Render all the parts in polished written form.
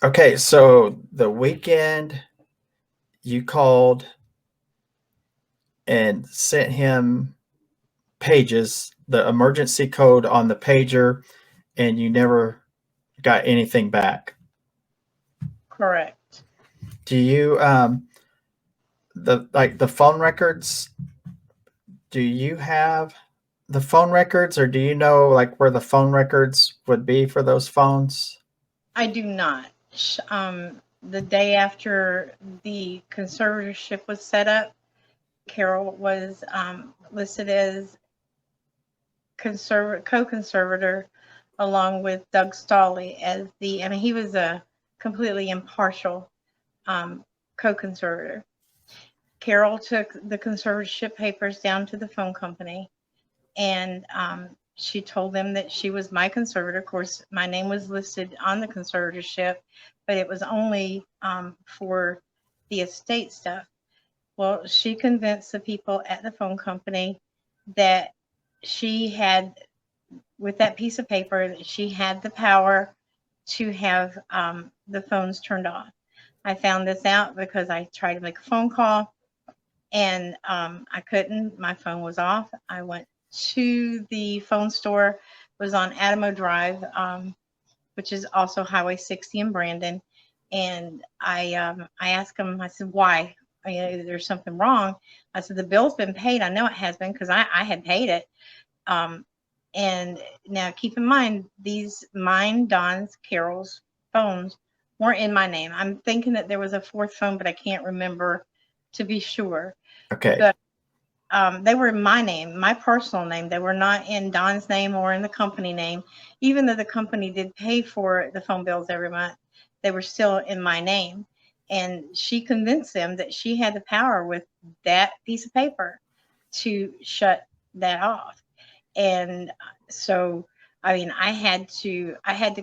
Okay, so the weekend you called and sent him pages, the emergency code on the pager, and you never got anything back. Correct. Do you the phone records? Do you have the phone records, or do you know like where the phone records would be for those phones? I do not. The day after the conservatorship was set up, Carol was listed as co-conservator, along with Doug Stawley as I mean, he was a completely impartial um, co-conservator. Carol took the conservatorship papers down to the phone company, and she told them that she was my conservator. Of course, my name was listed on the conservatorship, but it was only for the estate stuff. Well, she convinced the people at the phone company that she had, with that piece of paper, that she had the power to have the phones turned off. I found this out because I tried to make a phone call, and I couldn't. My phone was off. I went to the phone store, it was on Adamo Drive, which is also Highway 60 in Brandon. And I asked them, I said, why? I mean, there's something wrong. I said, the bill's been paid. I know it has been because I had paid it. Um, and now keep in mind, these mine, Don's, Carol's phones weren't in my name. I'm thinking that there was a fourth phone, but I can't remember to be sure. Okay. But they were in my name, my personal name. They were not in Don's name or in the company name. Even though the company did pay for the phone bills every month, they were still in my name. And she convinced them that she had the power with that piece of paper to shut that off. And so, I mean, I had to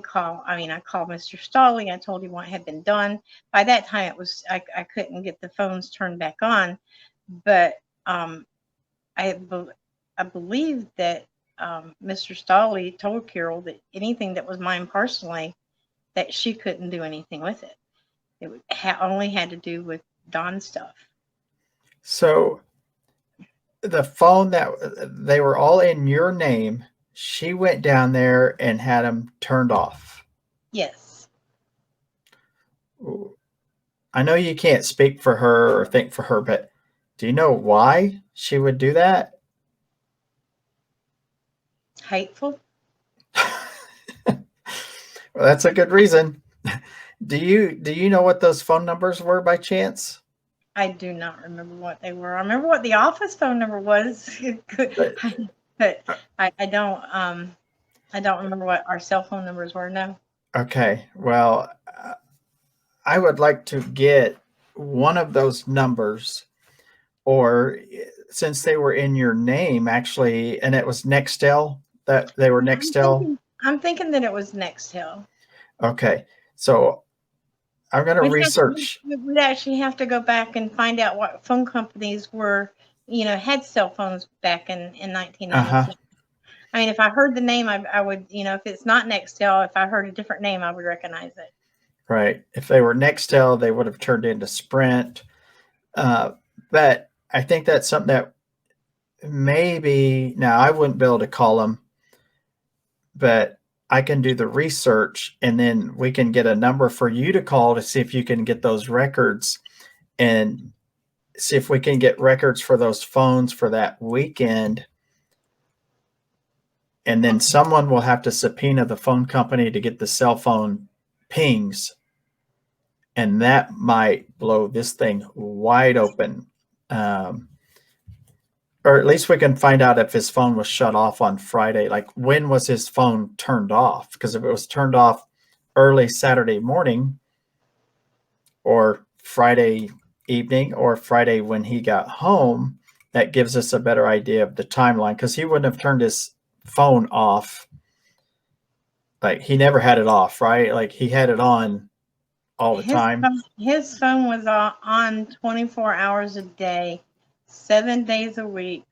call. I mean, I called Mr. Stawley. I told him what had been done. By that time, I couldn't get the phones turned back on, but um, I I believe that Mr. Stawley told Carol that anything that was mine personally, that she couldn't do anything with it. Only had to do with Don's stuff. So the phone that they were all in your name, she went down there and had them turned off. Yes. I know you can't speak for her or think for her, but do you know why she would do that? Hateful. Well, that's a good reason. Do you know what those phone numbers were by chance? I do not remember what they were. I remember what the office phone number was, But, but I don't remember what our cell phone numbers were. No. okay, well, I would like to get one of those numbers, or since they were in your name, actually, and it was Nextel, that they were I'm Nextel. thinking I'm thinking that it was Nextel. Okay, so I'm going to We'd have research. we'd actually have to go back and find out what phone companies were, had cell phones back in Uh huh. 1992. I mean, if I heard the name, I would, if it's not Nextel, if I heard a different name, I would recognize it. Right. If they were Nextel, they would have turned into Sprint. Uh, but I think that's something that maybe now I wouldn't be able to call them, but I can do the research and then we can get a number for you to call to see if you can get those records and see if we can get records for those phones for that weekend. And then someone will have to subpoena the phone company to get the cell phone pings, and that might blow this thing wide open. Um, or at least we can find out if his phone was shut off on Friday. Like, when was his phone turned off? Because if it was turned off early Saturday morning, or Friday evening, or Friday when he got home, that gives us a better idea of the timeline. Because he wouldn't have turned his phone off. Like, he never had it off, right? Like, he had it on all the time. His phone was on 24 hours a day, 7 days a week.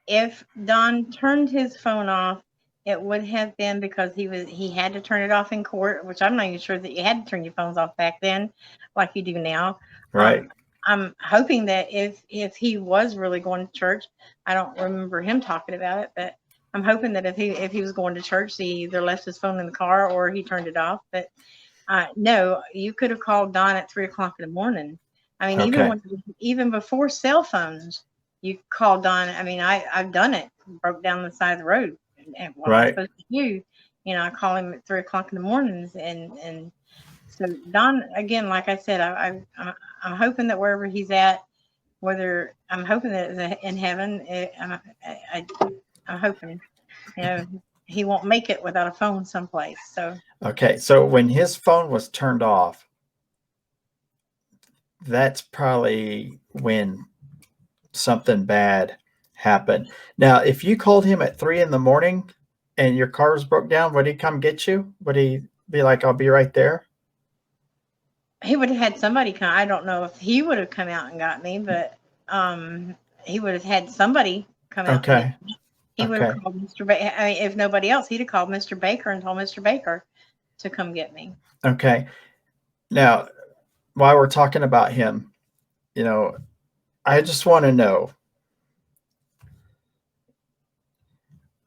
If Don turned his phone off, it would have been because he had to turn it off in court, which I'm not even sure that you had to turn your phones off back then, like you do now. Right. I'm hoping that if he was really going to church, I don't remember him talking about it, but I'm hoping that if he was going to church, he either left his phone in the car or he turned it off. But no, you could have called Don at 3 o'clock in the morning. I mean, Okay. even before cell phones, you called Don. I mean, I've done it. Broke down the side of the road, and what am I Right. supposed to do? I call him at 3 o'clock in the mornings, and so Don, again, like I said, I'm hoping that wherever he's at, whether I'm hoping that it's in heaven, I'm hoping, you know, he won't make it without a phone someplace. So Okay. So when his phone was turned off, that's probably when something bad happened. Now, if you called him at 3 in the morning and your car was broke down, would he come get you? Would he be like, I'll be right there? he would have had somebody come. I don't know if he would have come out and got me, but he would have had somebody come out and get Okay. me. He would have Okay. called Mr. Baker. I mean, if nobody else, he'd have called Mr. Baker and told Mr. Baker to come get me. Okay. Now, while we're talking about him, you know, I just want to know.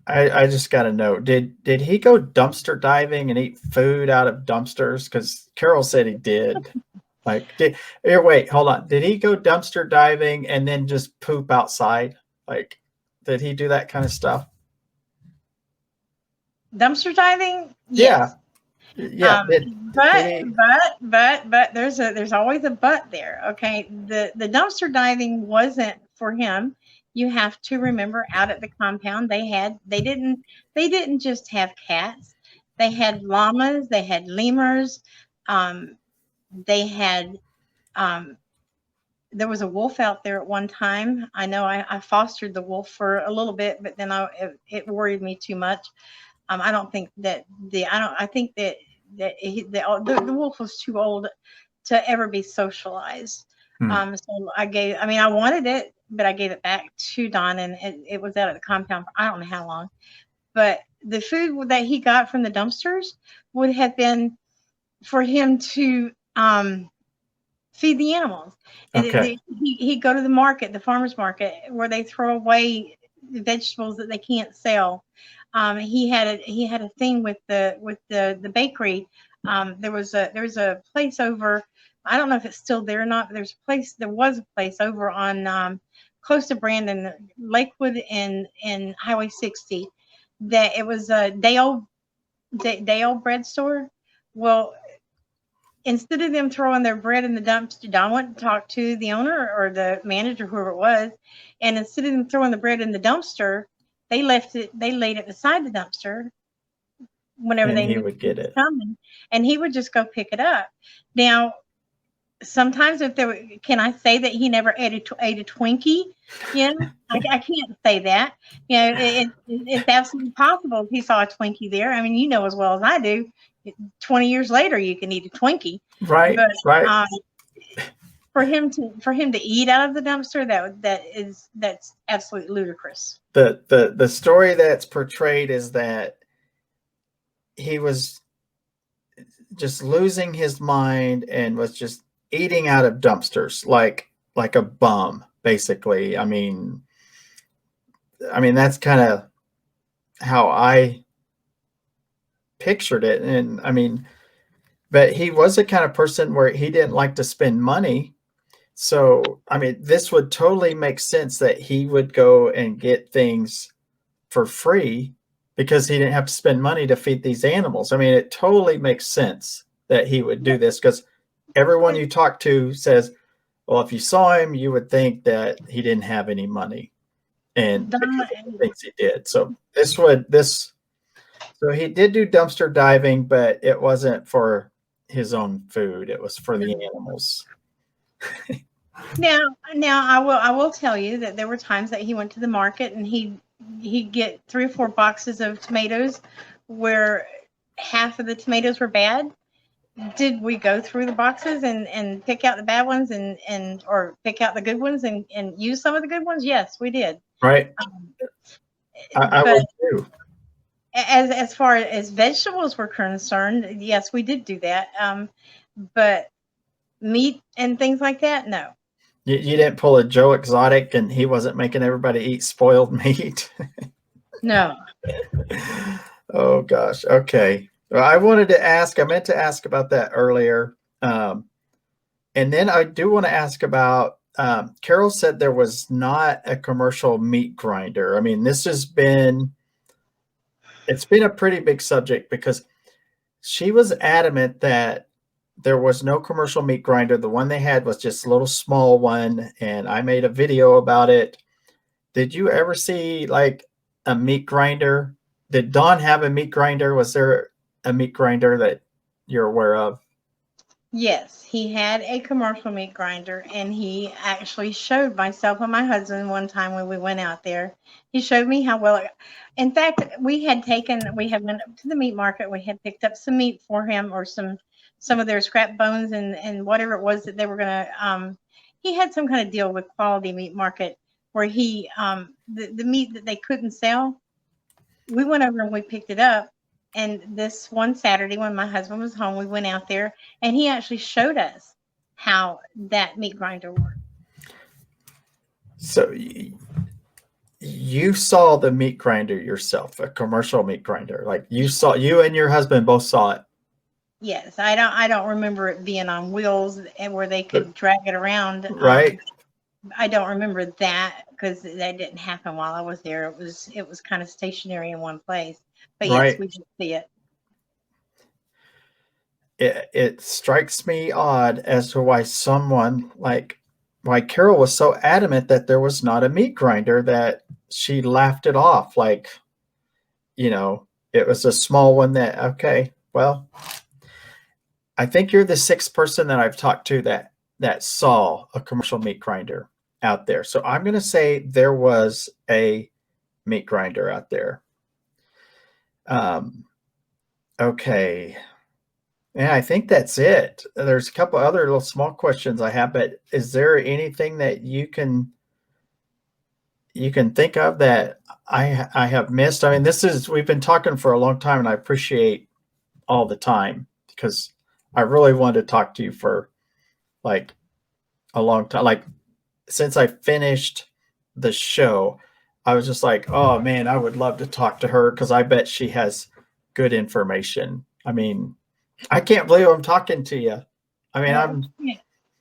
I just got to know. Did he go dumpster diving and eat food out of dumpsters? Because Carol said he did. Like, here, wait, hold on. Did he go dumpster diving and then just poop outside? Like, did he do that kind of stuff? Dumpster diving, Yeah. yes. Yeah. Did he? But there's always a but there. Okay, the dumpster diving wasn't for him. You have to remember, out at the compound, they didn't just have cats. They had llamas, they had lemurs, they had um, there was a wolf out there at one time. I know I fostered the wolf for a little bit, but then it worried me too much. I don't think that I think the wolf was too old to ever be socialized. Hmm. I mean, I wanted it, but I gave it back to Don, and it was out of the compound for I don't know how long. But the food that he got from the dumpsters would have been for him to feed the animals. Okay. He'd go to the market, the farmer's market, where they throw away vegetables that they can't sell. He had a thing with the bakery. There was a place over. I don't know if it's still there or not, but there was a place over on close to Brandon, Lakewood, and Highway 60. That it was a day old bread store. Well, instead of them throwing their bread in the dumpster, Don went to talk to the owner or the manager, whoever it was, and instead of them throwing the bread in the dumpster, they laid it beside the dumpster whenever And they he knew would it get was it. coming, and he would just go pick it up. Now, sometimes if there were, can I say that he never ate a Twinkie? I can't say that. It's absolutely possible if he saw a Twinkie there. I mean, as well as I do, 20 years later, you can eat a Twinkie. Right. But Right. for him to eat out of the dumpster, that's absolutely ludicrous. The story that's portrayed is that he was just losing his mind and was just eating out of dumpsters like a bum, basically. I mean that's kind of how I pictured it. And but he was the kind of person where he didn't like to spend money. So this would totally make sense that he would go and get things for free because he didn't have to spend money to feed these animals. It totally makes sense that he would do this, because everyone you talk to says, well, if you saw him, you would think that he didn't have any money, and because of the things he did. So so he did do dumpster diving, but it wasn't for his own food. It was for the animals. Now, I will tell you that there were times that he went to the market and he'd get 3 or 4 boxes of tomatoes where half of the tomatoes were bad. Did we go through the boxes and pick out the bad ones or pick out the good ones and use some of the good ones? Yes, we did. Right. Um, I but would too. as far as vegetables were concerned, yes, we did do that. But meat and things like that, no. You didn't pull a Joe Exotic and he wasn't making everybody eat spoiled meat? No. Oh gosh. Okay. Well, I meant to ask about that earlier. And then I do want to ask about, Carol said there was not a commercial meat grinder. I mean, it's been a pretty big subject because she was adamant that there was no commercial meat grinder. The one they had was just a little small one. And I made a video about it. Did you ever see like a meat grinder? Did Don have a meat grinder? Was there a meat grinder that you're aware of? Yes, he had a commercial meat grinder, and he actually showed myself and my husband one time when we went out there. He showed me how well. In fact, we had went up to the meat market. We had picked up some meat for him, or some of their scrap bones and whatever it was that they were gonna. He had some kind of deal with Quality Meat Market where he the meat that they couldn't sell. We went over and we picked it up. And this one Saturday, when my husband was home, we went out there and he actually showed us how that meat grinder worked. So you saw the meat grinder yourself, a commercial meat grinder. Like you and your husband both saw it. Yes, I don't remember it being on wheels and where they could drag it around. Right. I don't remember that because that didn't happen while I was there. It was kind of stationary in one place. But yes, Right. we did see it. It strikes me odd as to why Carol was so adamant that there was not a meat grinder, that she laughed it off like, it was a small one. That, okay, well, I think you're the sixth person that I've talked to that saw a commercial meat grinder out there. So I'm going to say there was a meat grinder out there. Okay. Yeah, I think that's it. There's a couple other little small questions I have, but is there anything that you can think of that I have missed? I mean, we've been talking for a long time, and I appreciate all the time because I really wanted to talk to you for like a long time. Like since I finished the show, I was just like, oh man, I would love to talk to her because I bet she has good information. I mean, I can't believe I'm talking to you. I mean,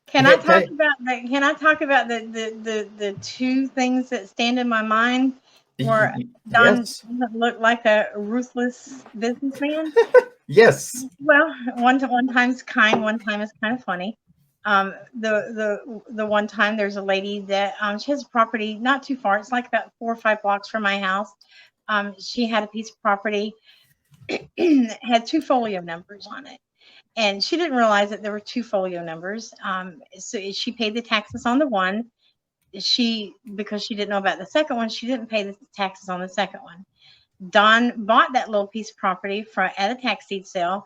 Can I talk about that? Can I talk about the two things that stand in my mind where Don yes, doesn't look like a ruthless businessman? yes, Well, one time's kind, one time is kind of funny. The one time there's a lady that she has a property not too far. It's like about 4 or 5 blocks from my house. She had a piece of property had two folio numbers on it, and she didn't realize that there were two folio numbers. So she paid the taxes on the one. Because she didn't know about the second one, she didn't pay the taxes on the second one. Don bought that little piece of property at a tax deed sale,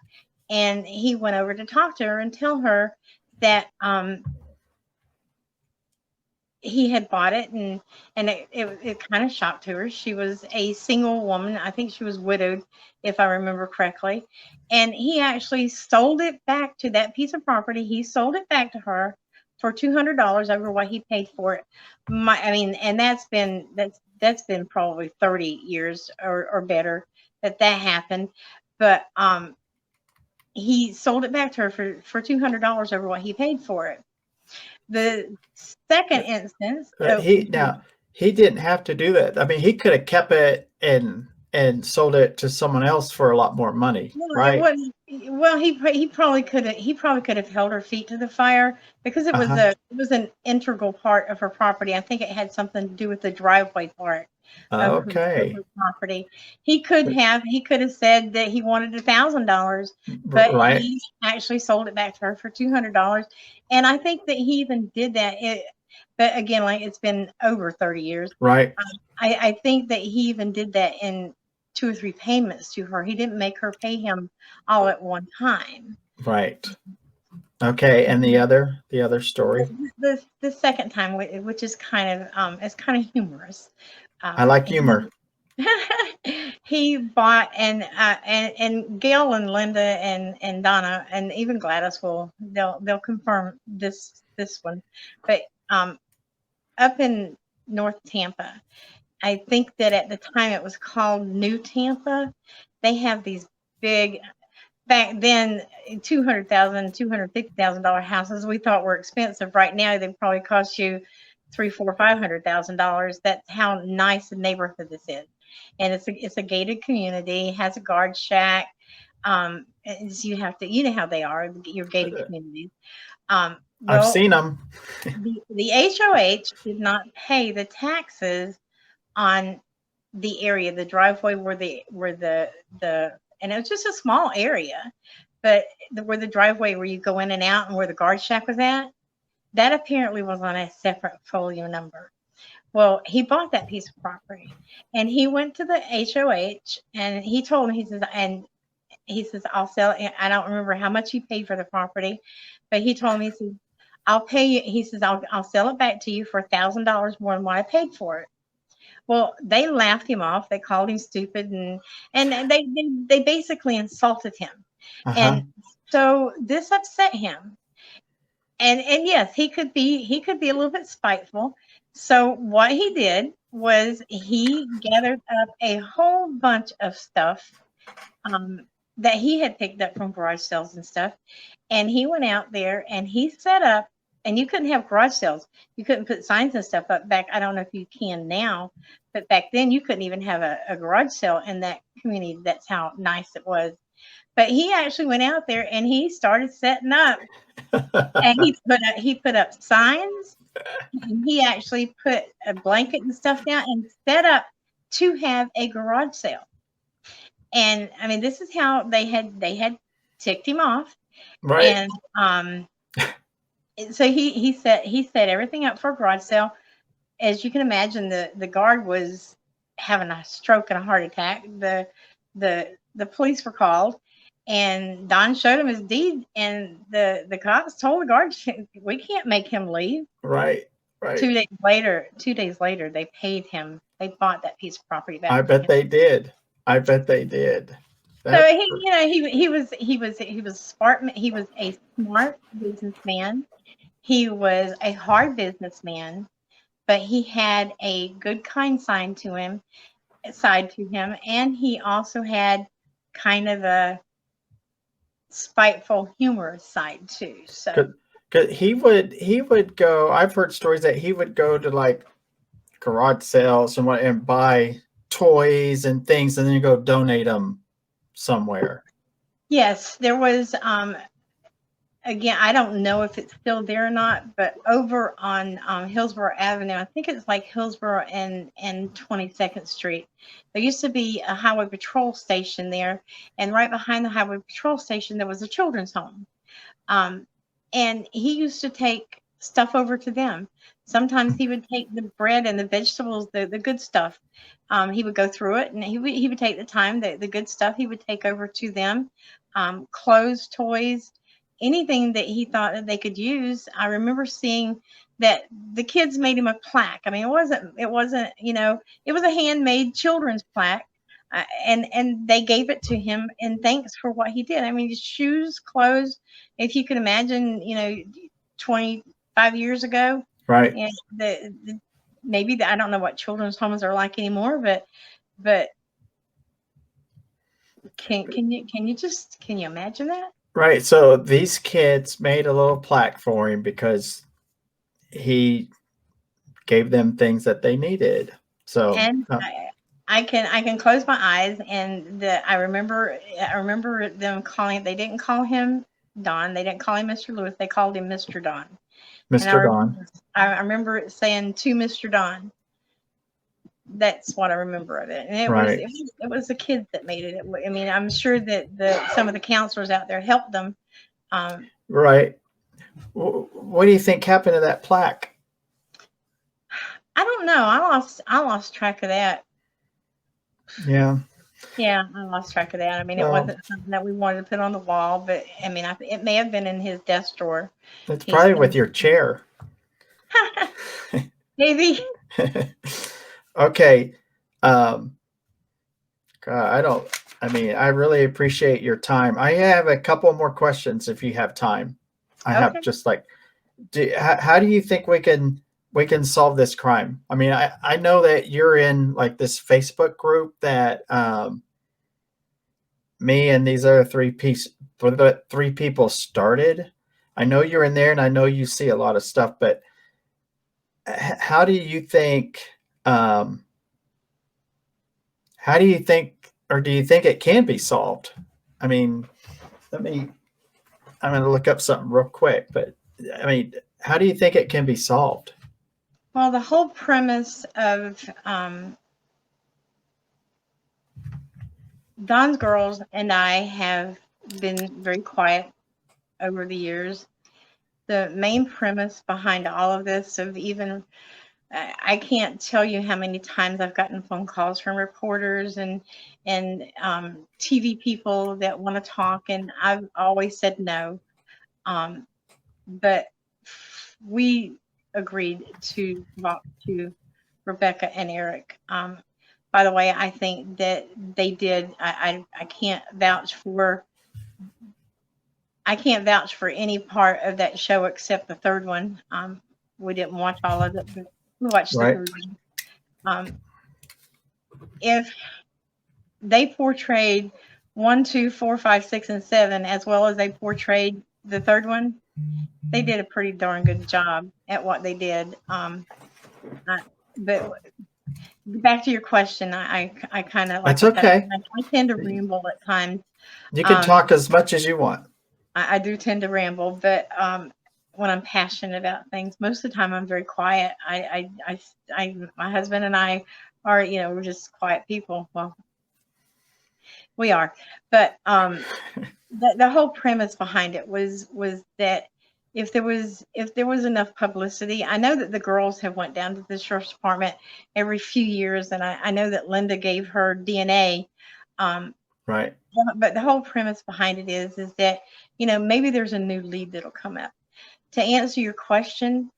and he went over to talk to her and tell her that he had bought it, and it kind of shocked to her. She was a single woman. I think she was widowed, if I remember correctly. And he actually sold it back to that piece of property. He sold it back to her for $200 over what he paid for it. And that's been probably 30 years or better that happened. But he sold it back to her for $200 over what he paid for it. The second instance, he didn't have to do that. I mean, he could have kept it and sold it to someone else for a lot more money, right? He probably could have held her feet to the fire because it was an integral part of her property. I think it had something to do with the driveway part of her property. He could have said that he wanted $1,000, but right. he actually sold it back to her for $200. And I think that he even did that. But again, like it's been over 30 years. Right. I think that he even did that in 2 or 3 payments to her. He didn't make her pay him all at one time. Right. Okay. And the other story. The second time, which is kind of it's kind of humorous. I like humor. he bought, and Gail and Linda and Donna and even Gladys they'll confirm this one, but up in North Tampa, I think that at the time it was called New Tampa. They have these big, back then, $250,000 houses we thought were expensive. Right now they probably cost you three, four, $500,000. That's how nice a neighborhood this is, and it's a gated community. Has a guard shack. You have to, you know how they are, your gated communities. I've Well, seen them. the HOH did not pay the taxes on the area, the driveway where the and it was just a small area, but where the driveway where you go in and out and where the guard shack was at, that apparently was on a separate folio number. Well, he bought that piece of property and he went to the HOH and he told him, he says, I'll sell it. I don't remember how much he paid for the property, but he told me, he says, I'll pay you. He says, I'll sell it back to you for $1,000 more than what I paid for it. Well, they laughed him off. They called him stupid, and they basically insulted him. Uh-huh. And so this upset him. And yes, he could be a little bit spiteful. So what he did was he gathered up a whole bunch of stuff that he had picked up from garage sales and stuff, and he went out there and he set up. And you couldn't have garage sales. You couldn't put signs and stuff up back. I don't know if you can now, but back then you couldn't even have a garage sale in that community. That's how nice it was. But he actually went out there and he started setting up, and he put up signs. And he actually put a blanket and stuff down and set up to have a garage sale. And I mean, this is how they had ticked him off. Right. And so he set everything up for a garage sale. As you can imagine, the guard was having a stroke and a heart attack. The police were called, and Don showed him his deed, and the cops told the guard, we can't make him leave. Right. Right. 2 days later, they paid him. They bought that piece of property back. I bet they did. I bet they did. So he was smart. He was a smart businessman. He was a hard businessman, but he had a good, kind side to him, and he also had kind of a spiteful, humorous side too. So, because he would go. I've heard stories that he would go to like garage sales and buy toys and things, and then go donate them somewhere. yes, there was. Again, I don't know if it's still there or not, but over on Hillsborough Avenue, I think it's like Hillsborough and 22nd Street, there used to be a highway patrol station there, and right behind the highway patrol station, there was a children's home. And he used to take stuff over to them. Sometimes he would take the bread and the vegetables, the good stuff. He would go through it, and he would take the time, the good stuff he would take over to them, clothes, toys, anything that he thought that they could use. I remember seeing that the kids made him a plaque. I mean, it wasn't, it was a handmade children's plaque. And they gave it to him in thanks for what he did. I mean, shoes, clothes, if you can imagine, 25 years ago, Right. and maybe I don't know what children's homes are like anymore, but can you imagine that? Right. So these kids made a little plaque for him because he gave them things that they needed. So And I can close my eyes, and I remember them calling. They didn't call him Don. They didn't call him Mr. Lewis. They called him Mr. Don. Mr. Don. I remember it saying to Mr. Don. That's what I remember of it. And it was the kids that made it. I mean, I'm sure that some of the counselors out there helped them. Right. What do you think happened to that plaque? I don't know. I lost track of that. Yeah. Yeah, I lost track of that. I mean, it wasn't something that we wanted to put on the wall, but I mean, it may have been in his desk drawer. It's probably with your chair. Maybe. Okay. Because I don't. I mean, I really appreciate your time. I have a couple more questions if you have time. I have Okay. just like, how do you think we can solve this crime? I mean, I know that you're in like this Facebook group that me and these other three people started. I know you're in there, and I know you see a lot of stuff. But how do you think? Um, how do you think, or do you think it can be solved? I mean, let me. I'm going to look up something real quick. But I mean, how do you think it can be solved? Well, the whole premise of Don's girls and I have been very quiet over the years. The main premise behind all of this, of even I can't tell you how many times I've gotten phone calls from reporters and TV people that want to talk, and I've always said no. Um, but we agreed to talk to Rebecca and Eric. By the way, I think that they did. I can't vouch for. I can't vouch for any part of that show except the third one. We didn't watch all of it, but we watched the Right. third one. If they portrayed 1, 2, 4, 5, 6, and 7 as well as they portrayed the third one, they did a pretty darn good job at what they did. But back to your question, I kind of, like That's I said, okay. I tend to ramble at times. You can talk as much as you want. I do tend to ramble, but when I'm passionate about things, most of the time I'm very quiet. My husband and I are, we're just quiet people. Well, we are, but the whole premise behind it was that if there was enough publicity, I know that the girls have went down to the sheriff's department every few years, and I know that Linda gave her DNA. Right. But the whole premise behind it is that maybe there's a new lead that'll come up. To answer your question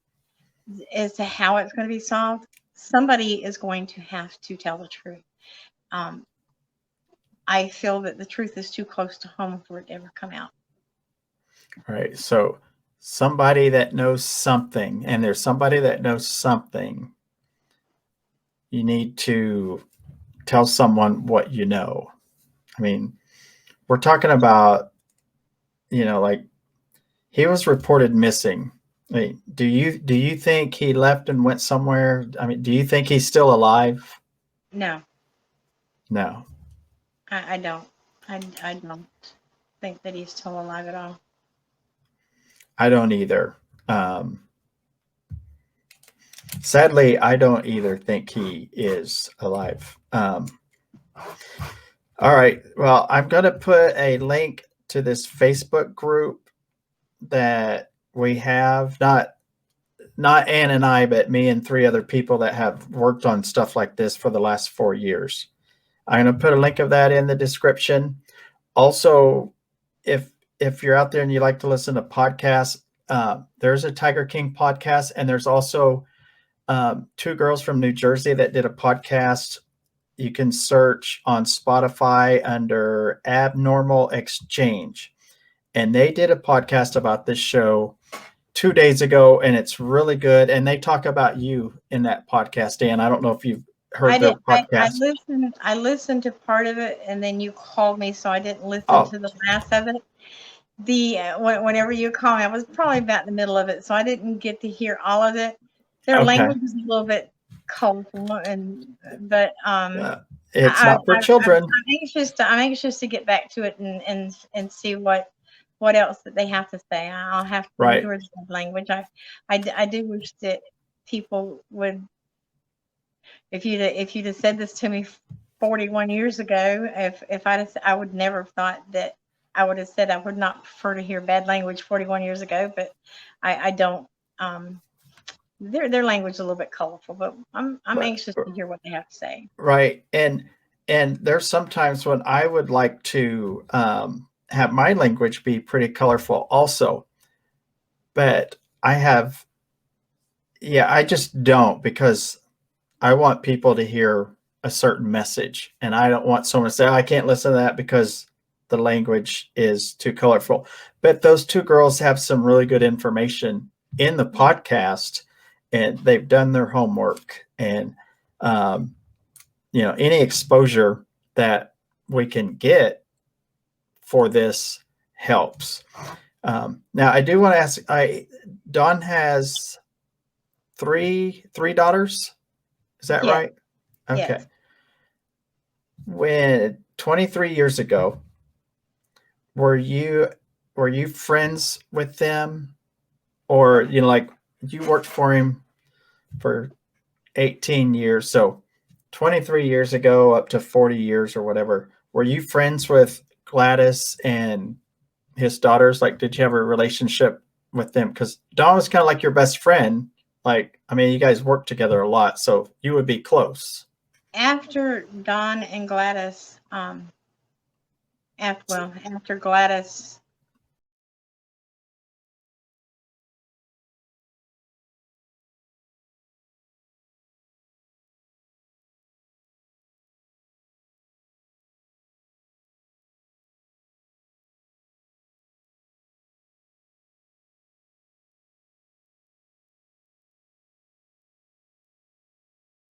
as to how it's going to be solved, somebody is going to have to tell the truth. I feel that the truth is too close to home for it to ever come out. Right. So somebody that knows something, and there's somebody that knows something, you need to tell someone what you know. I mean, we're talking about, like he was reported missing. I mean, do you think he left and went somewhere? I mean, do you think he's still alive? No, No, I don't. I don't think that he's still alive at all. I don't either. Sadly, I don't either think he is alive. All right. Well, I'm going to put a link to this Facebook group that we have, not Ann and I, but me and three other people that have worked on stuff like this for the last 4 years. I'm going to put a link of that in the description. Also, if you're out there and you like to listen to podcasts, there's a Tiger King podcast, and there's also two girls from New Jersey that did a podcast. You can search on Spotify under Abnormal Exchange. And they did a podcast about this show 2 days ago, and it's really good. And they talk about you in that podcast, Dan. I don't know if you've heard their podcast. I listened to part of it, and then you called me, so I didn't listen Oh, to the last of it. Whenever you called me, I was probably about in the middle of it, so I didn't get to hear all of it. Their okay. language is a little bit colorful, but It's not for children. I'm anxious to get back to it and see what else that they have to say. I'll have to Right. endure the language. I do wish that people would, if you'd have said this to me 41 years ago, if I would never have thought that I would have said I would not prefer to hear bad language 41 years ago, but I don't. Their language is a little bit colorful, but I'm anxious to hear what they have to say. Right. And there's sometimes when I would like to have my language be pretty colorful also. But I just don't, because I want people to hear a certain message. And I don't want someone to say, oh, I can't listen to that because the language is too colorful. But those two girls have some really good information in the podcast, and they've done their homework. And, any exposure that we can get for this helps. Now, I do want to ask, Dawn has three daughters. Is that right? Okay. Yes. When 23 years ago, were you friends with them, or like you worked for him for 18 years, so 23 years ago up to 40 years or whatever, were you friends with Gladys and his daughters? Like, did you have a relationship with them? Because Dawn was kind of like your best friend. Like, I mean, you guys worked together a lot, so you would be close. After Dawn and Gladys, after Gladys